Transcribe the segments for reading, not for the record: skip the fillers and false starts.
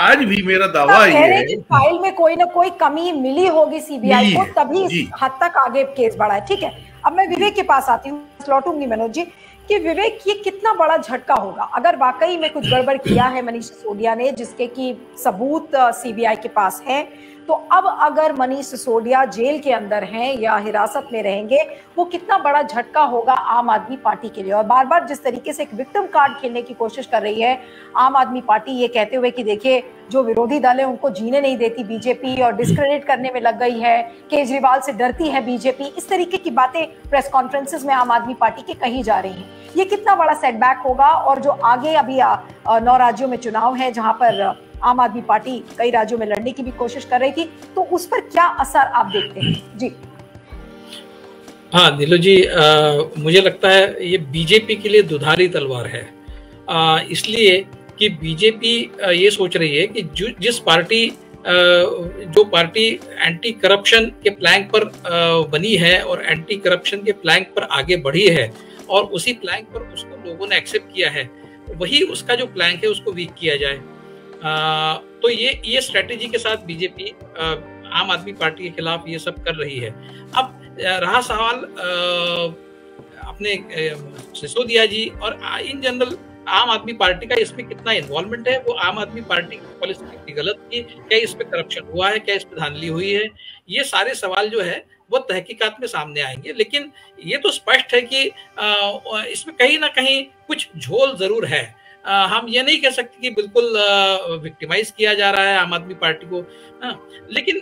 आज भी मेरा दावा कह ये रहे है कि फाइल में कोई ना कोई कमी मिली होगी सीबीआई को, तभी इस हद तक आगे केस बढ़ा है। ठीक है, अब मैं विवेक के पास आती हूँ, लौटूंगी मनोज जी, कि विवेक ये कितना बड़ा झटका होगा अगर वाकई में कुछ गड़बड़ किया है मनीष सिसोदिया ने, जिसके की सबूत सीबीआई के पास है। तो अब अगर मनीष सिसोदिया जेल के अंदर हैं या हिरासत में रहेंगे, वो कितना बड़ा झटका होगा आम आदमी पार्टी के लिए। और बार बार जिस तरीके से एक विक्टिम कार्ड खेलने की कोशिश कर रही है आम आदमी पार्टी, ये कहते हुए कि देखिए जो विरोधी दल है उनको जीने नहीं देती बीजेपी और डिस्क्रेडिट करने में लग गई है, केजरीवाल से डरती है बीजेपी, इस तरीके की बातें प्रेस कॉन्फ्रेंसेस में आम आदमी पार्टी की कही जा रही हैं। ये कितना बड़ा सेटबैक होगा। और जो आगे अभी 9 राज्यों में चुनाव है जहां पर आम आदमी पार्टी कई राज्यों में लड़ने की भी कोशिश कर रही थी, तो उस पर क्या असर आप देखते हैं? जी हाँ नीलू जी, मुझे लगता है ये बीजेपी के लिए दुधारी तलवार है, इसलिए कि बीजेपी ये सोच रही है कि जिस पार्टी जो पार्टी एंटी करप्शन के प्लैंक पर बनी है और एंटी करप्शन के प्लैंक पर आगे बढ़ी है और उसी प्लैंक पर उसको लोगों ने एक्सेप्ट किया है, वही उसका जो प्लैंक है उसको वीक किया जाए। तो ये स्ट्रेटेजी के साथ बीजेपी आम आदमी पार्टी के खिलाफ ये सब कर रही है। अब रहा सवाल अपने सिसोदिया जी और इन जनरल आम आदमी पार्टी का इसमें कितना इन्वॉल्वमेंट है, वो आम आदमी पार्टी की पॉलिसी कितनी गलत थी, क्या इस पे करप्शन हुआ है, क्या इस पे धांधली हुई है, ये सारे सवाल जो है वो तहकीकात में सामने आएंगे। लेकिन ये तो स्पष्ट है कि इसमें कहीं ना कहीं कुछ झोल जरूर है। हम ये नहीं कह सकते कि बिल्कुल विक्टिमाइज किया जा रहा है आम आदमी पार्टी को, लेकिन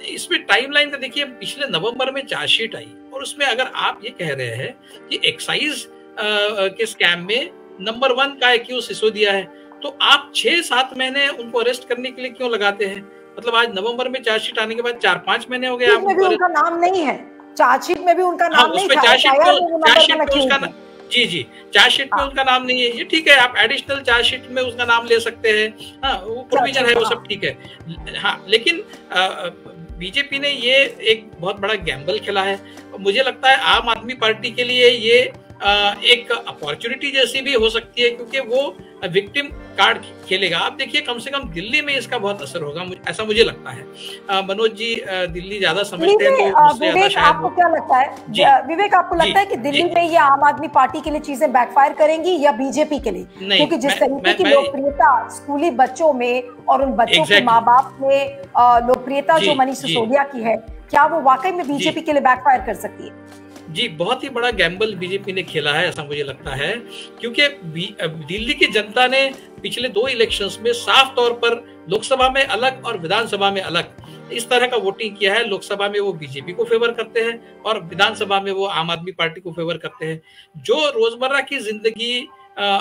इसमें टाइमलाइन का देखिए, पिछले नवंबर में चार्जशीट आई और उसमें अगर आप ये कह रहे हैं कि एक्साइज के स्कैम में नंबर 1 का एक्यूज सिसोदिया है, तो आप 6-7 महीने उनको अरेस्ट करने के लिए क्यों लगाते हैं? मतलब आज नवंबर में चार्जशीट आने के बाद 4-5 महीने हो गए, उनका नाम नहीं है चार्जशीट में भी, उनका नाम नहीं था जी चार्जशीट में उनका नाम नहीं है, ये ठीक है, आप एडिशनल चार्जशीट में उसका नाम ले सकते हैं, हाँ वो प्रोविजन है, वो सब ठीक है। हाँ, लेकिन बीजेपी ने ये एक बहुत बड़ा गैम्बल खेला है। मुझे लगता है आम आदमी पार्टी के लिए ये एक अपॉर्चुनिटी जैसी भी हो सकती है, क्योंकि वो विक्टिम कार्ड खेलेगा। आप देखिए कम से कम दिल्ली में इसका बहुत असर होगा, ऐसा मुझे लगता है। मनोज जी दिल्ली ज्यादा समझते हैं, तो विवेक आपको क्या लगता है? विवेक आपको लगता है कि दिल्ली में ये आम आदमी पार्टी के लिए चीजें बैकफायर करेंगी या बीजेपी के लिए? क्योंकि जिस तरीके की लोकप्रियता स्कूली बच्चों में और उन बच्चों के माँ बाप में लोकप्रियता जो मनीष सिसोदिया की है, क्या वो वाकई में बीजेपी के लिए बैकफायर कर सकती है? जी, बहुत ही बड़ा गैम्बल बीजेपी ने खेला है, ऐसा मुझे लगता है, क्योंकि दिल्ली की जनता ने पिछले 2 इलेक्शंस में साफ तौर पर लोकसभा में अलग और विधानसभा में अलग इस तरह का वोटिंग किया है। लोकसभा में वो बीजेपी को फेवर करते हैं और विधानसभा में वो आम आदमी पार्टी को फेवर करते हैं। जो रोजमर्रा की जिंदगी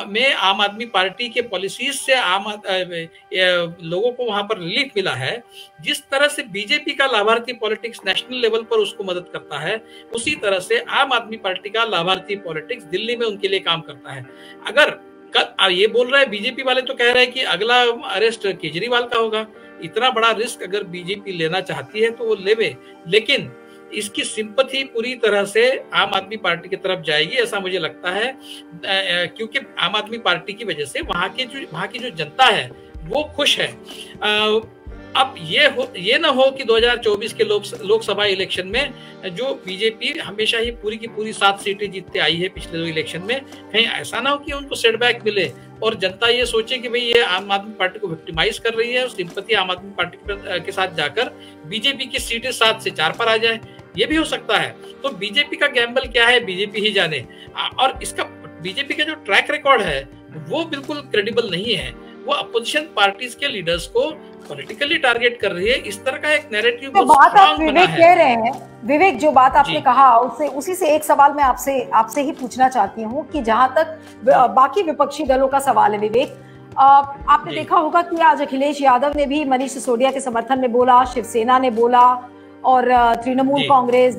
में आम आदमी पार्टी के पॉलिसीज से लोगों को वहां पर रिलीफ मिला है, जिस तरह से बीजेपी का लाभार्थी पॉलिटिक्स नेशनल लेवल पर उसको मदद करता है, उसी तरह से आम आदमी पार्टी का लाभार्थी पॉलिटिक्स दिल्ली में उनके लिए काम करता है। अगर ये बोल रहे हैं बीजेपी वाले, तो कह रहे हैं कि अगला अरेस्ट केजरीवाल का होगा। इतना बड़ा रिस्क अगर बीजेपी लेना चाहती है तो वो लेवे, लेकिन इसकी सिंपैथी पूरी तरह से आम आदमी पार्टी की तरफ जाएगी, ऐसा मुझे लगता है, क्योंकि आम आदमी पार्टी की वजह से वहां की जो जनता है वो खुश है। अब ये ना हो कि 2024 के लोकसभा इलेक्शन में जो बीजेपी हमेशा ही पूरी की पूरी 7 सीटें जीतते आई है पिछले 2 इलेक्शन में, कहीं ऐसा ना हो कि उनको सेटबैक मिले और जनता ये सोचे कि भाई ये आम आदमी पार्टी को विक्टिमाइज कर रही है और सिंपैथी आम आदमी पार्टी के साथ जाकर बीजेपी की सीटें 7 से 4 पर आ जाए, ये भी हो सकता है। तो बीजेपी का गैम्बल क्या है बीजेपी ही जाने। और इसका बीजेपी का जो ट्रैक रिकॉर्ड है वो बिल्कुल क्रेडिबल नहीं है। वो अपोजिशन पार्टीज के लीडर्स को पॉलिटिकली टारगेट कर रही है। इस तरह का एक नैरेटिव तो बात आप विवेक कह रहे हैं, विवेक जो बात आपने कहा उसी से एक सवाल मैं आपसे ही पूछना चाहती हूँ कि जहां तक बाकी विपक्षी दलों का सवाल है विवेक, आपने देखा होगा कि आज अखिलेश यादव ने भी मनीष सिसोदिया के समर्थन में बोला, शिवसेना ने बोला और तृणमूल कांग्रेस,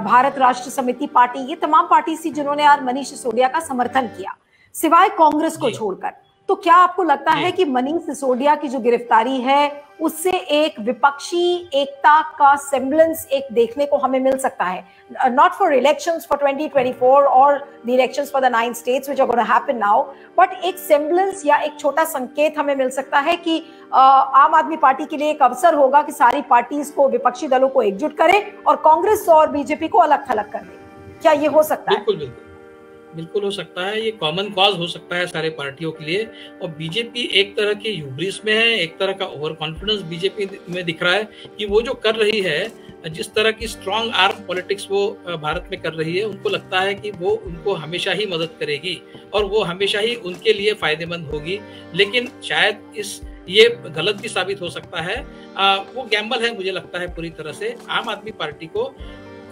भारत राष्ट्र समिति पार्टी, ये तमाम पार्टी थी जिन्होंने आज मनीष सिसोदिया का समर्थन किया, सिवाय कांग्रेस को छोड़कर। तो क्या आपको लगता है कि मनीष सिसोदिया की जो गिरफ्तारी है उससे एक विपक्षी एकता का सेम्बलेंस एक देखने को हमें मिल सकता है, नॉट फॉर इलेक्शंस फॉर 2024 और the elections for the 9 states which are gonna happen now, but एक सेम्बलेंस या एक छोटा संकेत हमें मिल सकता है कि आम आदमी पार्टी के लिए एक अवसर होगा कि सारी पार्टीज को, विपक्षी दलों को एकजुट करे और कांग्रेस और बीजेपी को अलग थलग कर दे। क्या ये हो सकता है? बिल्कुल बिल्कुल हो सकता है। ये कॉमन कॉज हो सकता है सारे पार्टियों के लिए। और बीजेपी एक तरह की ह्यूब्रिस में है, एक तरह का ओवर कॉन्फिडेंस बीजेपी में दिख रहा है कि वो जो कर रही है, जिस तरह की स्ट्रॉन्ग आर्म पॉलिटिक्स वो भारत में कर रही है, उनको लगता है कि वो उनको हमेशा ही मदद करेगी और वो हमेशा ही उनके लिए फायदेमंद होगी। लेकिन शायद ये गलत भी साबित हो सकता है। वो गैम्बल है मुझे लगता है पूरी तरह से। आम आदमी पार्टी को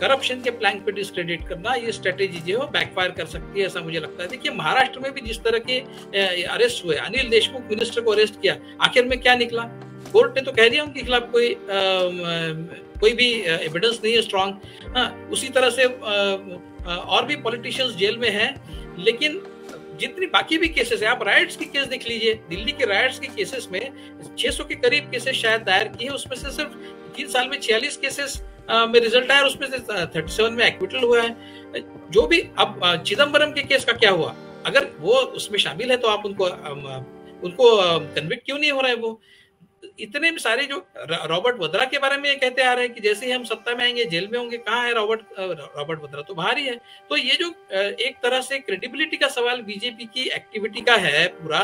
करप्शन के प्लान पे डिस्क्रेडिट करना, ये स्ट्रेटेजी जो है बैकफायर कर सकती है, ऐसा मुझे लगता है। देखिए महाराष्ट्र में भी जिस तरह के अरेस्ट हुए, अनिल देशमुख मिनिस्टर को अरेस्ट किया, आखिर में क्या निकला? कोर्ट ने तो कह दिया उनके खिलाफ कोई भी एविडेंस नहीं है स्ट्रॉन्ग। उसी तरह से और भी पॉलिटिशियंस जेल में हैं। लेकिन जितनी बाकी भी केसेस है, आप राइट्स की केस देख लीजिए, दिल्ली के राइट्स के केसेस में 600 के करीब केसेस शायद दायर किए, उसमें से सिर्फ 3 साल में 46 केसेस में रिजल्ट आया, उसमें से 37 में एक्विटल हुआ है। जो भी अब चिदम्बरम के केस का क्या हुआ? अगर वो उसमें शामिल है तो आप उनको कन्विक्ट क्यों नहीं हो रहा है? वो इतने सारे जो रॉबर्ट वड्रा के बारे में ये कहते आ रहे हैं कि जैसे ही हम सत्ता में आएंगे जेल में होंगे। कहाँ है रॉबर्ट वड्रा? तो बाहर ही है। तो ये जो एक तरह से क्रेडिबिलिटी का सवाल बीजेपी की एक्टिविटी का है पूरा,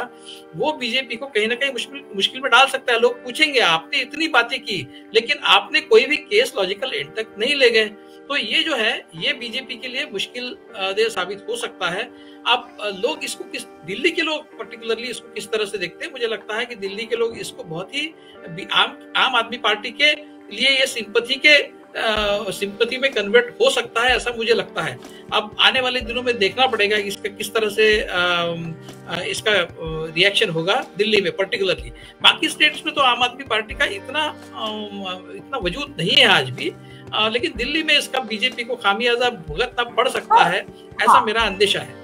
वो बीजेपी को कहीं ना कहीं मुश्किल में डाल सकता है। लोग पूछेंगे आपने इतनी बातें की लेकिन आपने कोई भी केस लॉजिकल एंड तक नहीं ले गए। तो ये जो है ये बीजेपी के लिए मुश्किल देह साबित हो सकता है। अब लोग इसको दिल्ली के लोग पर्टिकुलरली इसको किस तरह से देखते हैं? मुझे लगता है कि दिल्ली के लोग इसको बहुत ही आम आदमी पार्टी के लिए ये सिंपैथी में कन्वर्ट हो सकता है, ऐसा मुझे लगता है। अब आने वाले दिनों में देखना पड़ेगा इसका किस तरह से इसका रिएक्शन होगा दिल्ली में पर्टिकुलरली। बाकी स्टेट्स में तो आम आदमी पार्टी का इतना वजूद नहीं है आज भी, लेकिन दिल्ली में इसका बीजेपी को खामियाजा भुगतना पड़ सकता है, ऐसा मेरा अंदेशा है।